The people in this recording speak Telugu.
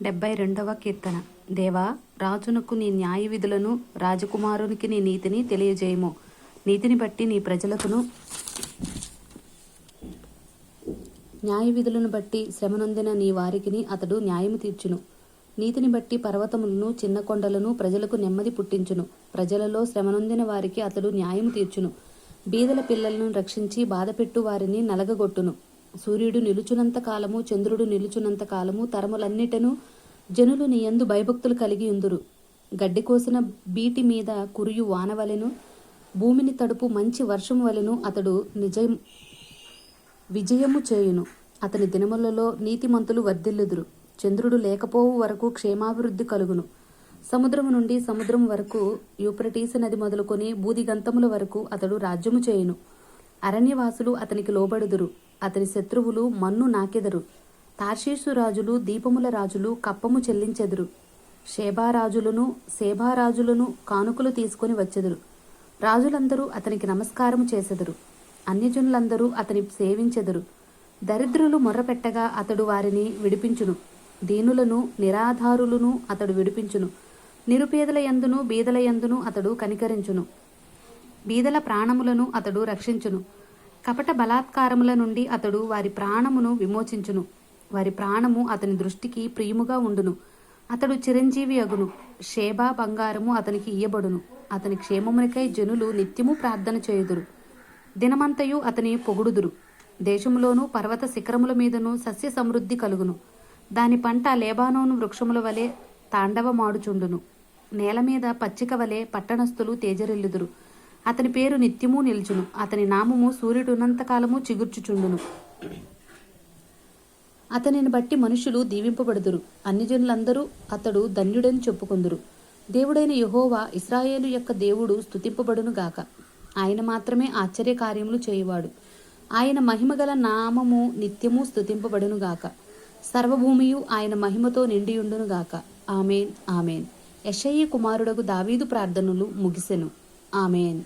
72వ కీర్తన. దేవా, రాజునకు నీ న్యాయ విధులను, రాజకుమారునికి నీ నీతిని తెలియజేయము. నీతిని బట్టి నీ ప్రజలకును, న్యాయ విధులను బట్టి శ్రమనొందిన నీ వారికిని అతడు న్యాయము తీర్చును. నీతిని బట్టి పర్వతములను, చిన్న కొండలను ప్రజలకు నెమ్మది పుట్టించును. ప్రజలలో శ్రమనొందిన వారికి అతడు న్యాయము తీర్చును. బీదల పిల్లలను రక్షించి బాధపెట్టు వారిని నలగగొట్టును. సూర్యుడు నిలుచునంత కాలము, చంద్రుడు నిలుచునంత కాలము తరములన్నిటను జనులు నీ యందు భయభక్తులు కలిగి ఉందురు. గడ్డి కోసిన బీటి మీద కురియు వానవలెను, భూమిని తడుపు మంచి వర్షము వలెను అతడు విజయము చేయును. అతని దినములలో నీతిమంతులు వర్ధిల్లుదురు. చంద్రుడు లేకపోవు వరకు క్షేమాభివృద్ధి కలుగును. సముద్రము నుండి సముద్రము వరకు, యూఫ్రటీసు నది మొదలుకొని బూదిగంతముల వరకు అతడు రాజ్యము చేయును. అరణ్యవాసులు అతనికి లోబడుదురు. అతని శత్రువులు మన్ను నాకెదరు. తార్షీషు రాజులు, దీపముల రాజులు కప్పము చెల్లించెదరు. సేబారాజులను కానుకలు తీసుకొని వచ్చెదరు. రాజులందరూ అతనికి నమస్కారము చేసెదరు. అన్యజనులందరూ అతని సేవించెదరు. దరిద్రులు మొర్రపెట్టగా అతడు వారిని విడిపించును. దీనులను, నిరాధారులను అతడు విడిపించును. నిరుపేదల యందును బీదల యందును అతడు కనికరించును. బీదల ప్రాణములను అతడు రక్షించును. కపట బలాత్కారముల నుండి అతడు వారి ప్రాణమును విమోచించును. వారి ప్రాణము అతని దృష్టికి ప్రియముగా ఉండును. అతడు చిరంజీవి అగును. షేబా బంగారము అతనికి ఇయ్యబడును. అతని క్షేమమునికై జనులు నిత్యము ప్రార్థన చేయుదురు. దినమంతయు అతని పొగుడుదురు. దేశములోను పర్వత శిఖరముల మీదను సస్య సమృద్ధి కలుగును. దాని పంట లేబానోను వృక్షముల వలె తాండవమాడుచుండును. నేల మీద పచ్చిక వలె పట్టణస్థులు తేజరిల్లుదురు. అతని పేరు నిత్యము నిల్చును. అతని నామము సూర్యుడున్నంతకాలము చిగుర్చుచుండును. అతనిని బట్టి మనుషులు దీవింపబడుదురు. అన్ని జనులందరూ అతడు ధన్యుడని చెప్పుకొందురు. దేవుడైన యెహోవా, ఇశ్రాయేలు యొక్క దేవుడు స్తుతింపబడును గాక. ఆయన మాత్రమే ఆశ్చర్య కార్యములు చేయువాడు. ఆయన మహిమగల నామము నిత్యము స్తుతింపబడును గాక. సర్వభూమియు ఆయన మహిమతో నిండియుండును గాక. ఆమేన్, ఆమేన్. యెషయి కుమారుడగు దావీదు ప్రార్థనలు ముగిసెను. ఆమేన్.